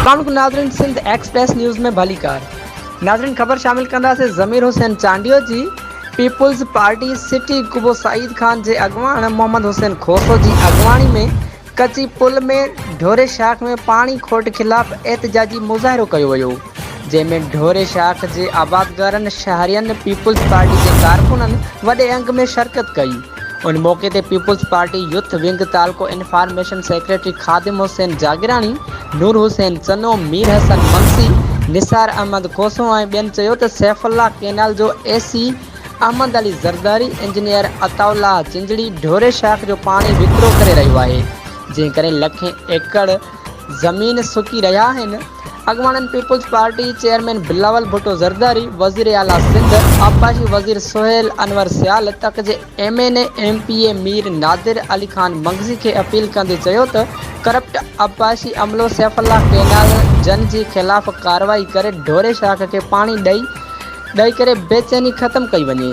अस्सलाम नाज़रीन, Sindh express news में भली कार। नाज़रीन, खबर शामिल कंदासीं ज़मीर हुसैन चांडियो जी people's party city कुबो Saeed Khan के अगवान मोहम्मद हुसैन खोसो की अगवानी में कच्ची पुल में ढोरे शाख में पानी खोट खिलाफ़ एहतजाजी मुज़ाहिरो किया वियो, जैमें ढोरे शाख के आबादगारन शहरियन पीपुल्स पार्टी के कारकुनन वडे अंग में शिरकत कई। उन मौके ते पीपुल्स पार्टी यूथ विंग तालको इन्फॉर्मेशन सेक्रेटरी खादिम हुसैन जागरानी, नूर हुसैन चनो, मीर हसन मंसी, निसार अहमद खोसो और बेन चयो त सैफुल्ला केनाल जो एसी अहमद अली जरदारी, इंजीनियर अताउल्ला चिंजड़ी ढोरे शाख जो पानी विकिरो करे रहियो आहे, जंहिं करे लखें एकड़ ज़मीन सुकी रहिया आहिनि। अगवानन पीपुल्स पार्टी चेयरमैन बिलावल भुट्टो जरदारी, वज़ीर आला सिंध आबाशी वज़ीर सोहेल अनवर सियाल तक जे MNA MPA मीर नादिर अली खान मंगज़ी के अपील कंदे चयो त करप्ट आबाशी अमलो सैफुल्ला केनाल जन जी खिलाफ़ कार्रवाई करे ढोरे शाख के पानी ॾई करे बेचैनी ख़त्म कई वञे।